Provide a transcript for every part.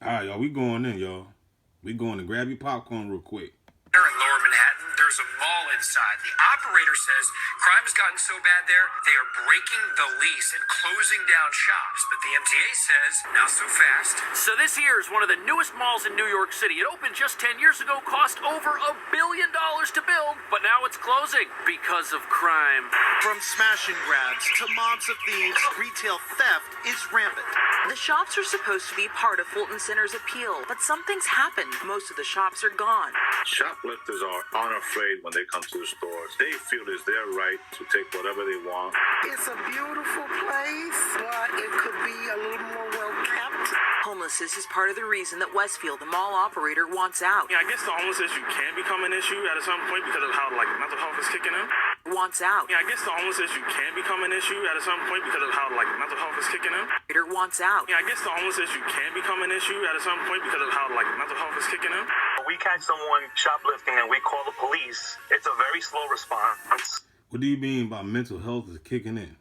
All right, y'all, we going in, y'all. We going to grab your popcorn real quick. There in Lower Manhattan, there's a mall inside. The operator says crime has gotten so bad there, they are breaking the lease and closing down shops. But the MTA says, not so fast. So this here is one of the newest malls in New York City. It opened just 10 years ago, cost over $1 billion to build, but now it's closing because of crime. From smash and grabs to mobs of thieves, retail theft is rampant. The shops are supposed to be part of Fulton Center's appeal, but something's happened. Most of the shops are gone. Shoplifters are unafraid when they come to the stores. They feel it's their right to take whatever they want. It's a beautiful place, but it could be a little more well kept. Homelessness is part of the reason that Westfield, the mall operator, wants out. Yeah, I guess the homeless issue can become an issue at some point because of how mental health is kicking in. Wants out. Yeah, I guess the homeless issue can become an issue at some point because of how mental health is kicking in. Operator wants out. Yeah, I guess the homeless issue can become an issue at some point because of how mental health is kicking in. We catch someone shoplifting and we call the police. It's a very slow response. What do you mean by mental health is kicking in?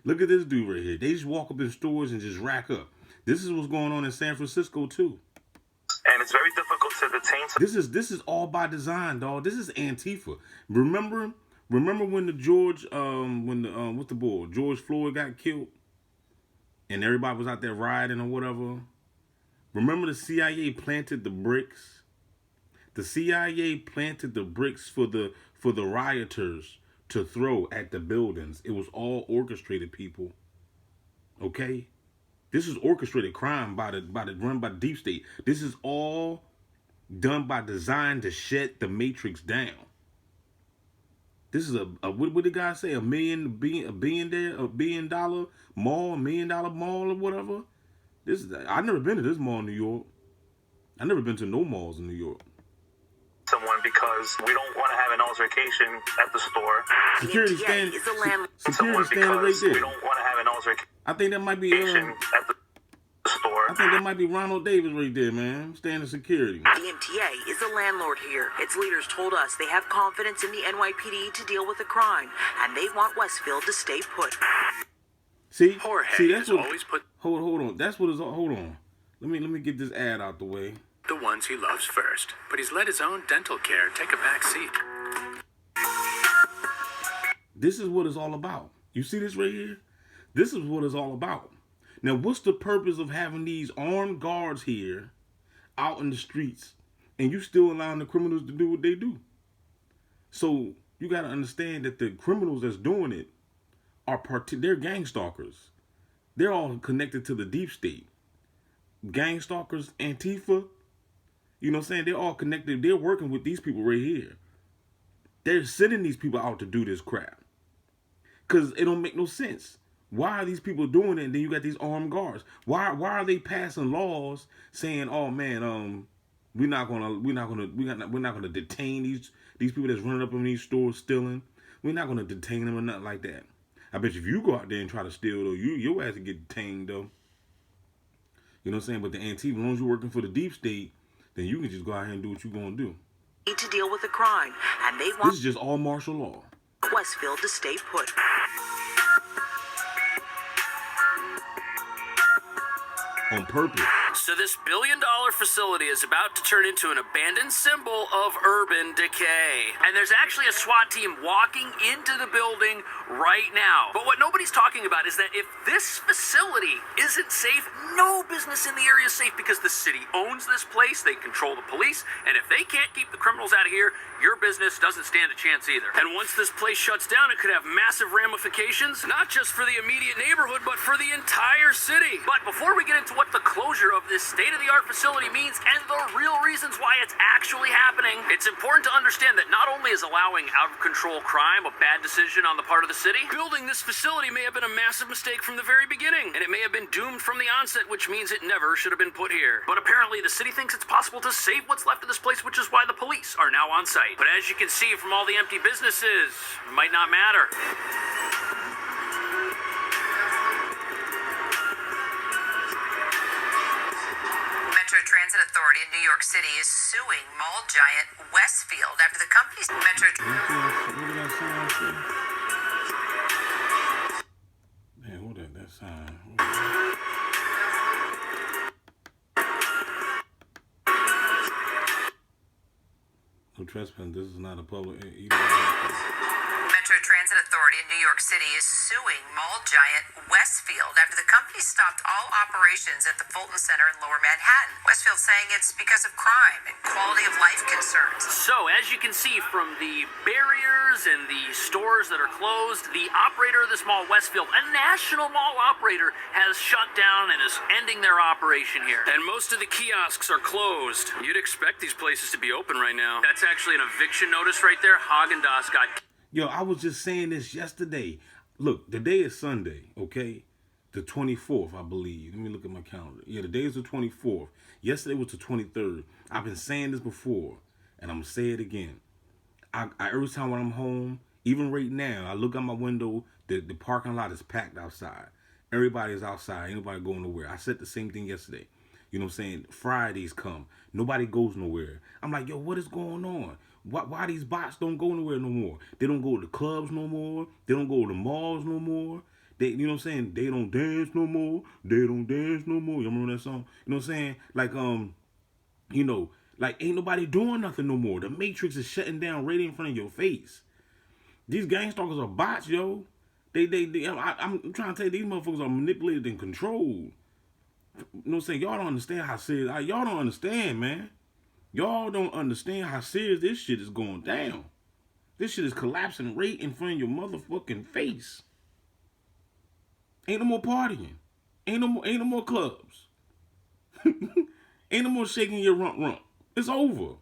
Look at this dude right here. They just walk up in stores and just rack up. This is what's going on in San Francisco too. And it's very difficult to detain. This is all by design, dog. This is Antifa. Remember when the George what's the boy? George Floyd got killed and everybody was out there rioting or whatever. Remember the CIA planted the bricks? The CIA planted the bricks for the rioters to throw at the buildings. It was all orchestrated, people. Okay? This is orchestrated crime run by the deep state. This is all done by design to shut the matrix down. This is what did the guy say? $1 billion mall, $1 million mall or whatever. I've never been to this mall in New York. I've never been to no malls in New York. Someone because we don't want to have an altercation at the store. Security standing right there. We don't want to have an altercation. I think that might be at the store. I think that might be Ronald Davis right there, man. Standing security. The MTA is the landlord here. Its leaders told us they have confidence in the NYPD to deal with the crime, and they want Westfield to stay put. See, Jorge that's what. always put Hold on. That's what is. Hold on. Let me get this ad out the way. the ones he loves first, but he's let his own dental care take a back seat. This is what it's all about. You see this right here? This is what it's all about. Now, what's the purpose of having these armed guards here out in the streets and you still allowing the criminals to do what they do? So you got to understand that the criminals that's doing it they're gang stalkers. They're all connected to the deep state. Gang stalkers, Antifa, you know what I'm saying? They're all connected. They're working with these people right here. They're sending these people out to do this crap. Because it don't make no sense. Why are these people doing it and then you got these armed guards? Why are they passing laws saying, oh man, we're not gonna detain these people that's running up in these stores stealing. We're not gonna detain them or nothing like that. I bet you if you go out there and try to steal though, your ass will get detained though. You know what I'm saying? But the Antifa, as long as you're working for the deep state, then you can just go out here and do what you're gonna do. Need to deal with the crime, and they want This is just all martial law. Westfield to stay put. On purpose. So this billion-dollar facility is about to turn into an abandoned symbol of urban decay. And there's actually a SWAT team walking into the building right now. But what nobody's talking about is that if this facility isn't safe, no business in the area is safe because the city owns this place, they control the police, and if they can't keep the criminals out of here, your business doesn't stand a chance either. And once this place shuts down, it could have massive ramifications, not just for the immediate neighborhood, but for the entire city. But before we get into what the closure of this state-of-the-art facility means and the real reasons why it's actually happening, it's important to understand that not only is allowing out-of-control crime a bad decision on the part of the city, building this facility may have been a massive mistake from the very beginning, and it may have been doomed from the onset, which means it never should have been put here. But apparently the city thinks it's possible to save what's left of this place, which is why the police are now on site. But as you can see from all the empty businesses, it might not matter. Metro Transit Authority in New York City is suing mall giant Westfield after the company's Metro. Man, what that sign? for trespassing. This is not a public. Metro Transit Authority in New York City is suing mall giant Westfield after the company stopped all operations at the Fulton Center in Lower Manhattan. Westfield saying it's because of crime and quality of life concerns. So, as you can see from the barriers and the stores that are closed, the operator of this mall, Westfield, a national mall operator, has shut down and is ending their operation here. And most of the kiosks are closed. You'd expect these places to be open right now. That's actually an eviction notice right there. Haagen-Dazs got... Yo, I was just saying this yesterday. Look, today is Sunday, okay? The 24th, I believe. Let me look at my calendar. Yeah, today is the 24th. Yesterday was the 23rd. I've been saying this before, and I'm going to say it again. I every time when I'm home, even right now, I look out my window, the parking lot is packed outside. Everybody is outside. Ain't nobody going nowhere. I said the same thing yesterday. You know what I'm saying? Fridays come. Nobody goes nowhere. I'm like, yo, what is going on? Why these bots don't go nowhere no more? They don't go to the clubs no more. They don't go to the malls no more. They, you know what I'm saying? They don't dance no more. They don't dance no more. You remember that song? You know what I'm saying? Like, you know, like ain't nobody doing nothing no more. The Matrix is shutting down right in front of your face. These gang stalkers are bots, yo. I'm trying to tell you, these motherfuckers are manipulated and controlled. You know what I'm saying? Y'all don't understand how serious. Y'all don't understand, man. Y'all don't understand how serious this shit is going down. This shit is collapsing right in front of your motherfucking face. Ain't no more partying. Ain't no more clubs. Ain't no more shaking your rump. It's over.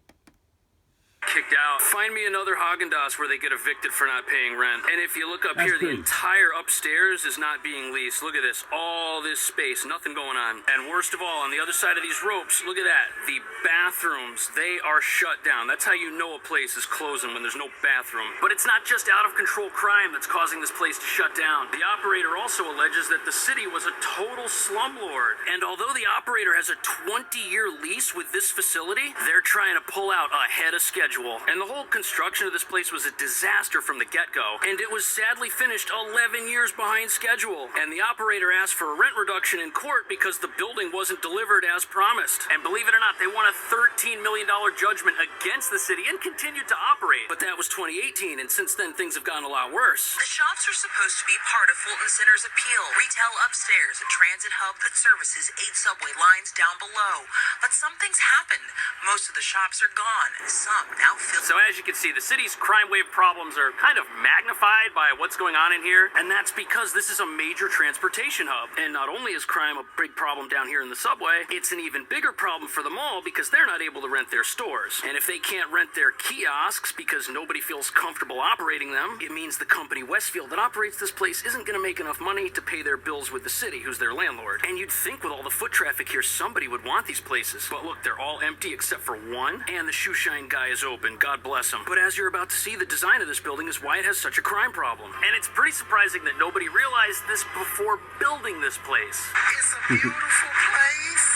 Kicked out. Find me another Haagen-Dazs where they get evicted for not paying rent. And if you look up here, the entire upstairs is not being leased. Look at this. All this space. Nothing going on. And worst of all, on the other side of these ropes, look at that. The bathrooms, they are shut down. That's how you know a place is closing, when there's no bathroom. But it's not just out of control crime that's causing this place to shut down. The operator also alleges that the city was a total slumlord. And although the operator has a 20-year lease with this facility, they're trying to pull out ahead of schedule. And the whole construction of this place was a disaster from the get-go, and it was sadly finished 11 years behind schedule. And the operator asked for a rent reduction in court because the building wasn't delivered as promised. And believe it or not, they won a $13 million judgment against the city and continued to operate. But that was 2018, and since then things have gotten a lot worse. The shops are supposed to be part of Fulton Center's appeal. Retail upstairs, a transit hub that services 8 subway lines down below. But something's happened. Most of the shops are gone. Some now feel... So as you can see, the city's crime wave problems are kind of magnified by what's going on in here, and that's because this is a major transportation hub. And not only is crime a big problem down here in the subway, it's an even bigger problem for the mall because they're not able to rent their stores. And if they can't rent their kiosks because nobody feels comfortable operating them, it means the company Westfield that operates this place isn't going to make enough money to pay their bills with the city, who's their landlord. And you'd think with all the foot traffic here, somebody would want these places. But look, they're all empty except for one, and the shoe shine guy is open. God bless him. But as you're about to see, the design of this building is why it has such a crime problem. And it's pretty surprising that nobody realized this before building this place. It's a beautiful place,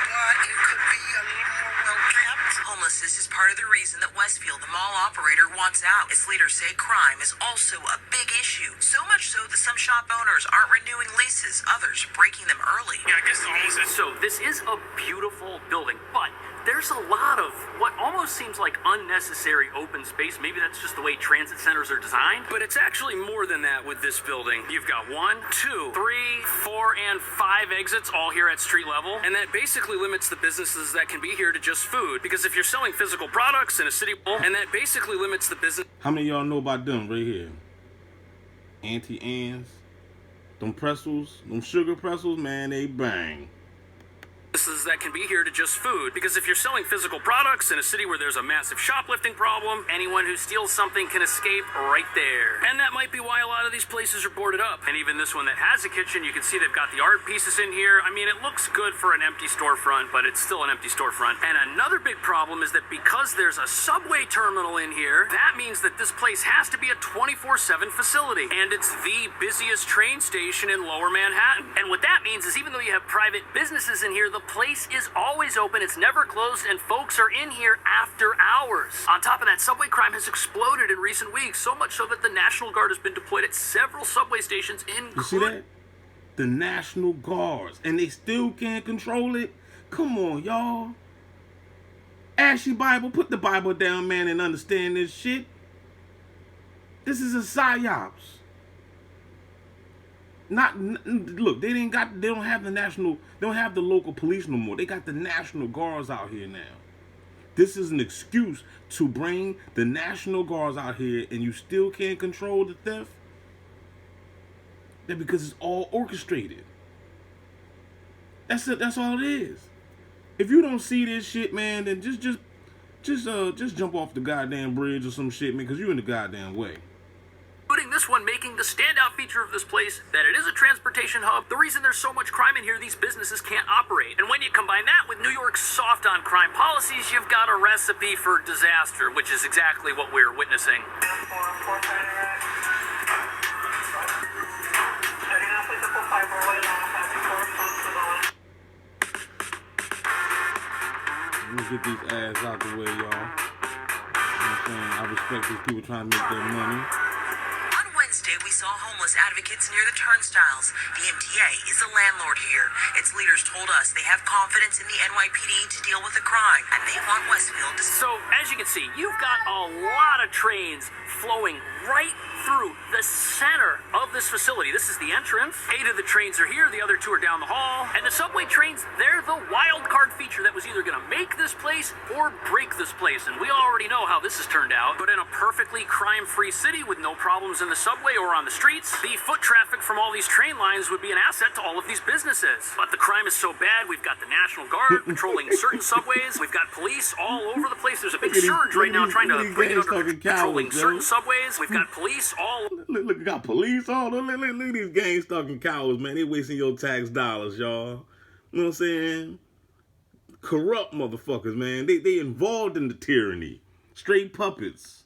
but it could be a little more well kept. Homelessness is part of the reason that Westfield, the mall operator, wants out. Its leaders say crime is also a big issue. So much so that some shop owners aren't renewing leases, others breaking them early. Yeah, I guess the homeless. So this is a beautiful building, but there's a lot of what almost seems like unnecessary open space. Maybe that's just the way transit centers are designed, but it's actually more than that with this building. You've got 1, 2, 3, 4, and 5 exits all here at street level, and that basically limits the businesses that can be here to just food, because if you're selling physical products in a city, and that basically limits the business. How many of y'all know about them right here? Auntie Anne's. Them pretzels, them sugar pretzels, man, they bang. That can be here to just food, because if you're selling physical products in a city where there's a massive shoplifting problem, anyone who steals something can escape right there. And that might be why a lot of these places are boarded up. And even this one that has a kitchen, you can see they've got the art pieces in here. I mean, it looks good for an empty storefront, but it's still an empty storefront. And another big problem is that because there's a subway terminal in here, that means that this place has to be a 24/7 facility. And it's the busiest train station in Lower Manhattan. And what that means is even though you have private businesses in here, the place is always open, it's never closed, and folks are in here after hours. On top of that, subway crime has exploded in recent weeks, so much so that the National Guard has been deployed at several subway stations in... You see that? The National Guards, and they still can't control it? Come on, y'all. Ashy Bible, put the Bible down, man, and understand this shit. This is a psyops. Look, they don't have the local police no more. They got the National Guards out here now. This is an excuse to bring the National Guards out here, and you still can't control the theft. That because it's all orchestrated. That's it. That's all it is. If you don't see this shit, man, then just jump off the goddamn bridge or some shit, man, because you're in the goddamn way. Including this one making the standout feature of this place that it is a transportation hub. The reason there's so much crime in here, these businesses can't operate. And when you combine that with New York's soft on crime policies, you've got a recipe for disaster, which is exactly what we're witnessing. Let's get these ass out the way, y'all. You know what I'm saying? I respect these people trying to make their money. On Wednesday, we saw homeless advocates near the turnstiles. The MTA is the landlord here. Its leaders told us they have confidence in the NYPD to deal with the crime, and they want Westfield to... So, as you can see, you've got a lot of trains flowing right through the center of this facility. This is the entrance. 8 of the trains are here, the other 2 are down the hall. And the subway trains, they're the wild card feature that was either gonna make this place or break this place. And we already know how this has turned out. But in a perfectly crime-free city with no problems in the subway or on the streets, the foot traffic from all these train lines would be an asset to all of these businesses. But the crime is so bad, we've got the National Guard patrolling certain subways. We've got police all over the place. There's a big surge right now trying to bring it under controlling certain subways. We've got police all... Look, got police all... Look at these gang-stalking cowards, man. They wasting your tax dollars, y'all. You know what I'm saying? Corrupt motherfuckers, man. They involved in the tyranny. Straight puppets.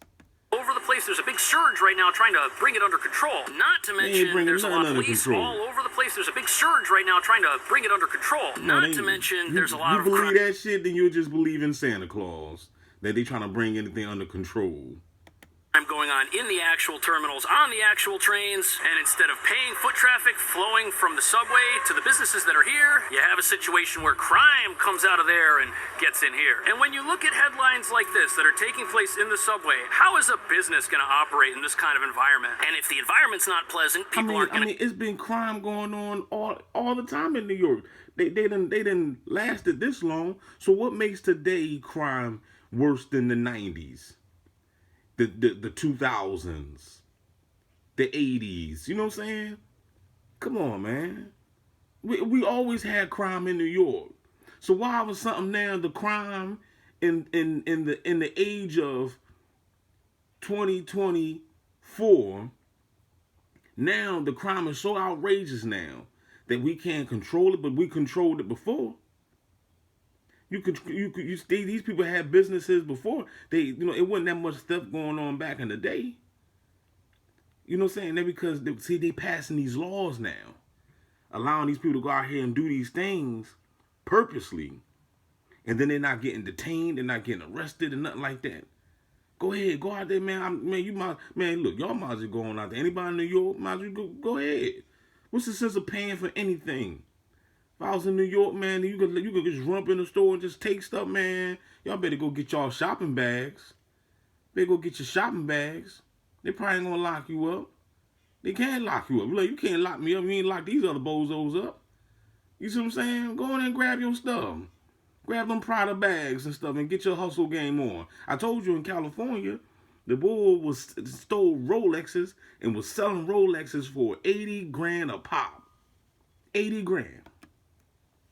Over the place, there's a big surge right now trying to bring it under control. Not to mention, there's a lot of police all over the place. There's a big surge right now trying to bring it under control. Not to mention, there's a lot of... You believe that shit, then you'll just believe in Santa Claus. That they trying to bring anything under control. I'm going on in the actual terminals, on the actual trains, and instead of paying foot traffic flowing from the subway to the businesses that are here, you have a situation where crime comes out of there and gets in here. And when you look at headlines like this that are taking place in the subway, how is a business going to operate in this kind of environment? And if the environment's not pleasant, people aren't going to... it's been crime going on all the time in New York. They didn't lasted this long. So what makes today crime worse than the 90s? The 2000s, the 80s, you know what I'm saying? Come on, man. We always had crime in New York. So why was something now the crime in the age of 2024? Now the crime is so outrageous now that we can't control it, but we controlled it before. These people had businesses before. It wasn't that much stuff going on back in the day. You know what I'm saying? Because they passing these laws now, allowing these people to go out here and do these things purposely, and then they're not getting detained, they're not getting arrested, and nothing like that. Go ahead, go out there, man. Look, y'all might as well go on out there. Anybody in New York, might as well go ahead. What's the sense of paying for anything? If I was in New York, man, you could just run up in the store and just take stuff, man. Y'all better go get y'all shopping bags. Better go get your shopping bags. They probably ain't gonna lock you up. They can't lock you up. Like, you can't lock me up. You ain't lock these other bozos up. You see what I'm saying? Go in there and grab your stuff. Grab them Prada bags and stuff and get your hustle game on. I told you in California, the bull stole Rolexes and was selling Rolexes for 80 grand a pop. 80 grand.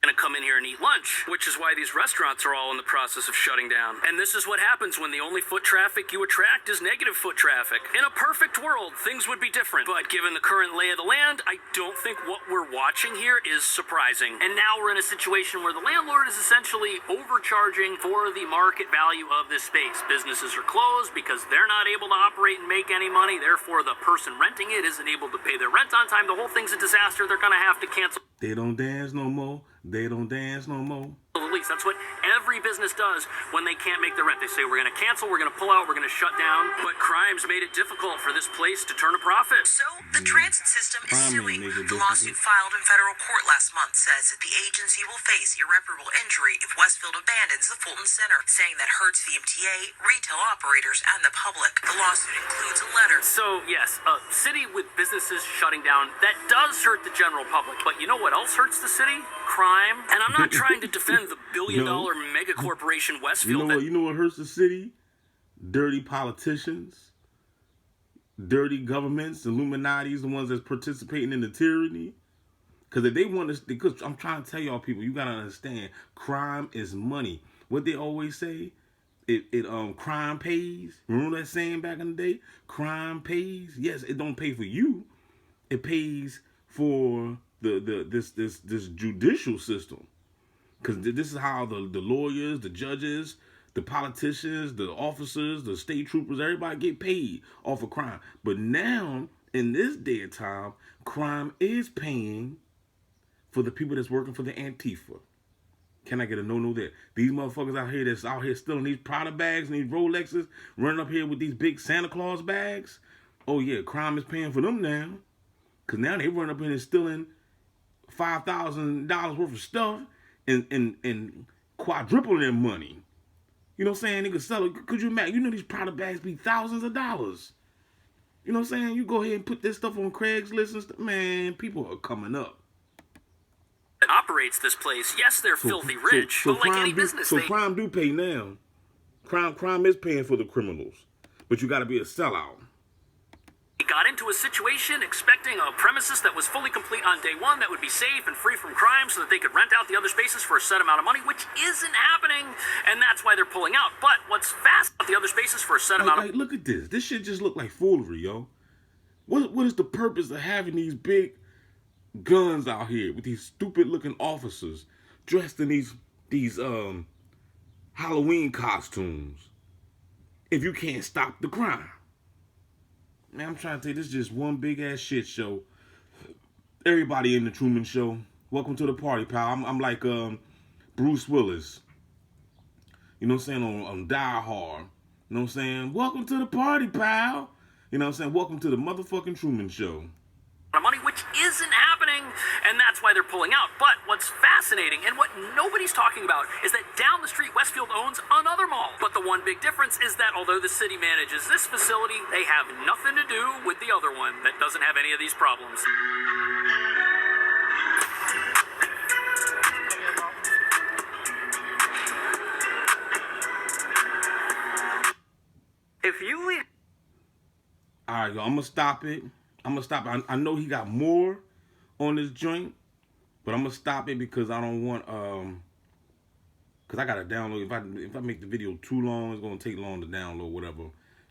Gonna come in here and eat lunch, which is why these restaurants are all in the process of shutting down. And this is what happens when the only foot traffic you attract is negative foot traffic. In a perfect world, things would be different. But given the current lay of the land, I don't think what we're watching here is surprising. And now we're in a situation where the landlord is essentially overcharging for the market value of this space. Businesses are closed because they're not able to operate and make any money. Therefore, the person renting it isn't able to pay their rent on time. The whole thing's a disaster. They're gonna have to cancel. They don't dance no more. They don't dance no more. At least that's what every business does when they can't make the rent. They say, we're going to cancel, we're going to pull out, we're going to shut down. But crime's made it difficult for this place to turn a profit. So, the transit system is Crime suing. ain't The lawsuit filed in federal court last month says that the agency will face irreparable injury if Westfield abandons the Fulton Center, saying that hurts the MTA, retail operators, and the public. The lawsuit includes a letter. So, yes, a city with businesses shutting down, that does hurt the general public. But you know what else hurts the city? Crime. And I'm not trying to defend the billion-dollar mega corporation Westfield. You know what hurts the city? Dirty politicians, dirty governments, Illuminati's, the ones that's participating in the tyranny. Because if they want to, because I'm trying to tell y'all people, you gotta understand, crime is money. What they always say, crime pays. Remember that saying back in the day? Crime pays. Yes, it don't pay for you. It pays for this judicial system. Because this is how the lawyers, the judges, the politicians, the officers, the state troopers, everybody get paid off of crime. But now, in this day and time, crime is paying for the people that's working for the Antifa. Can I get a no there? These motherfuckers out here that's out here stealing these Prada bags and these Rolexes, running up here with these big Santa Claus bags. Oh yeah, crime is paying for them now. Because now they run up here and stealing $5,000 worth of stuff and quadruple their money. You know what I'm saying? They could sell it. Could you imagine? You know these Prada bags be thousands of dollars. You know what I'm saying? You go ahead and put this stuff on Craigslist and stuff. Man, people are coming up. That operates this place, yes, they're filthy rich, but like any business, crime do pay now. Crime is paying for the criminals, but you got to be a sellout. He got into a situation expecting a premises that was fully complete on day one that would be safe and free from crime so that they could rent out the other spaces for a set amount of money, which isn't happening, and that's why they're pulling out. But what's fast about the other spaces for a set amount of... Look at this. This shit just look like foolery, yo. What is the purpose of having these big guns out here with these stupid looking officers dressed in these Halloween costumes if you can't stop the crime? Man, I'm trying to tell you, this is just one big ass shit show. Everybody in the Truman Show, welcome to the party, pal. I'm like Bruce Willis. You know what I'm saying? On Die Hard. You know what I'm saying? Welcome to the party, pal. You know what I'm saying? Welcome to the motherfucking Truman Show. Money, which isn't happening, and that's why they're pulling out. But what's fascinating, and what nobody's talking about, is that down the street, Westfield owns another mall. But the one big difference is that although the city manages this facility, they have nothing to do with the other one that doesn't have any of these problems. If you leave... All right, yo, I'm going to stop it. I know he got more on this joint, but I'm gonna stop it because I don't want because I gotta download. If I make the video too long, it's gonna take long to download. Whatever.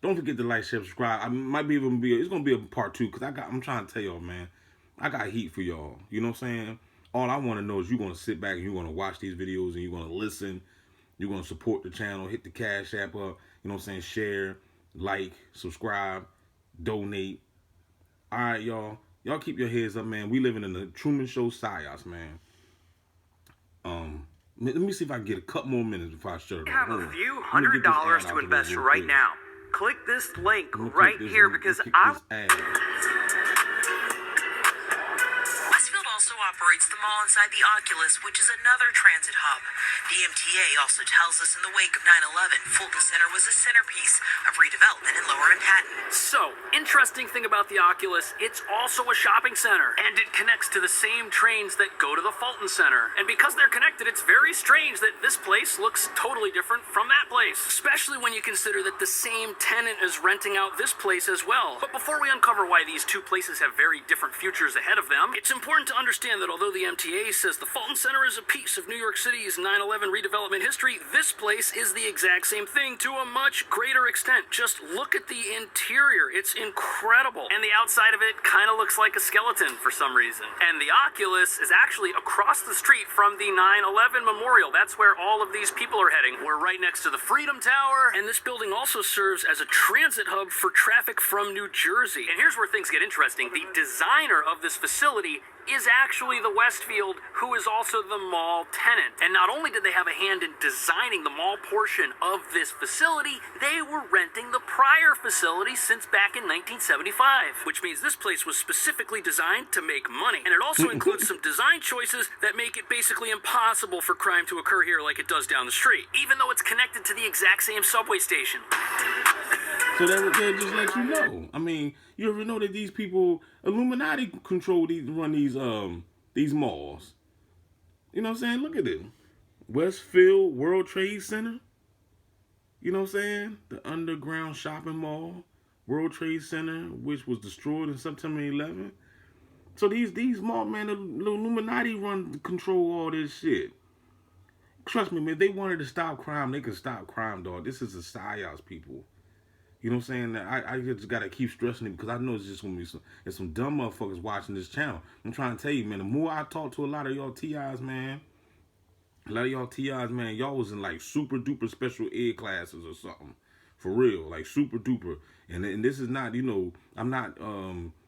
Don't forget to like, share, subscribe. It's gonna be a part 2 because I'm trying to tell y'all, man. I got heat for y'all. You know what I'm saying? All I want to know is you're gonna sit back and you're gonna watch these videos and you're gonna listen. You're gonna support the channel. Hit the Cash App up. You know what I'm saying? Share, like, subscribe, donate. All right, y'all. Y'all keep your heads up, man. We living in the Truman Show Psyops, man. Let me see if I can get a couple more minutes before I shut it off. You have a few $100 to invest right now. Click this link right here because Westfield also operates the mall inside the Oculus, which is another transit hub. The MTA also tells us in the wake of 9/11, Fulton Center was a centerpiece of redevelopment in Lower Manhattan. So, interesting thing about the Oculus, it's also a shopping center, and it connects to the same trains that go to the Fulton Center. And because they're connected, it's very strange that this place looks totally different from that place, especially when you consider that the same tenant is renting out this place as well. But before we uncover why these two places have very different futures ahead of them, it's important to understand that although the MTA says the Fulton Center is a piece of New York City's 9/11 redevelopment history, this place is the exact same thing to a much greater extent. Just look at the interior. It's incredible. And the outside of it kind of looks like a skeleton for some reason. And the Oculus is actually across the street from the 9/11 memorial. That's where all of these people are heading. We're right next to the Freedom Tower, and this building also serves as a transit hub for traffic from New Jersey. And here's where things get interesting. The designer of this facility is actually the Westfield, who is also the mall tenant. And not only did they have a hand in designing the mall portion of this facility, they were renting the prior facility since back in 1975, which means this place was specifically designed to make money. And it also includes some design choices that make it basically impossible for crime to occur here like it does down the street, even though it's connected to the exact same subway station. So they just let you know. I mean, you ever know that these people, Illuminati run these malls? You know what I'm saying? Look at it. Westfield World Trade Center. You know what I'm saying? The underground shopping mall, World Trade Center, which was destroyed in September 11th. So these mall, man, the Illuminati control all this shit. Trust me, man, if they wanted to stop crime, they could stop crime, dog. This is the Psyops people. You know what I'm saying? I just got to keep stressing it because I know it's just going to be some dumb motherfuckers watching this channel. I'm trying to tell you, man, the more I talk to a lot of y'all TIs, man, y'all was in like super duper special ed classes or something. For real, like super duper. And this is not, you know, I'm not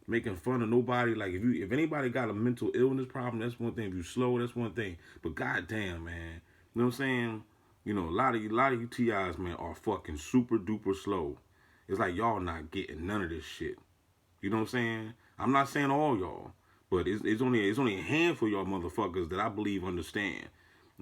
making fun of nobody. Like if anybody got a mental illness problem, that's one thing. If you slow, that's one thing. But goddamn, man, you know what I'm saying? You know, a lot of you TIs, man, are fucking super duper slow. It's like y'all not getting none of this shit. You know what I'm saying? I'm not saying all y'all, but it's only a handful of y'all motherfuckers that I believe understand.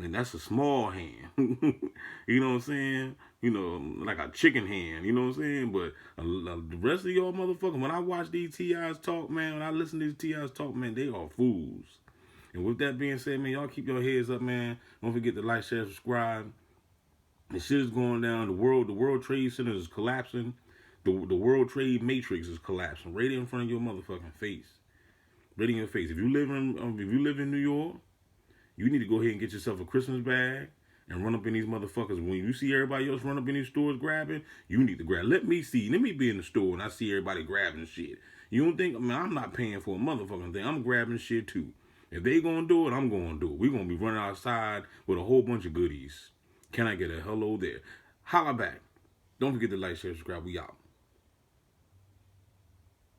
And that's a small hand. You know what I'm saying? You know, like a chicken hand. You know what I'm saying? But the rest of y'all motherfuckers, when I watch these TIs talk, man, when I listen to these TIs talk, man, they are fools. And with that being said, man, y'all keep your heads up, man. Don't forget to like, share, subscribe. The shit is going down. The World Trade Center is collapsing. The World Trade Matrix is collapsing right in front of your motherfucking face. Right in your face. If you live in New York, you need to go ahead and get yourself a Christmas bag and run up in these motherfuckers. When you see everybody else run up in these stores grabbing, you need to grab. Let me be in the store and I see everybody grabbing shit. You don't think, man, I'm not paying for a motherfucking thing. I'm grabbing shit too. If they gonna do it, I'm gonna do it. We're gonna be running outside with a whole bunch of goodies. Can I get a hello there? Holla back. Don't forget to like, share, subscribe. We out.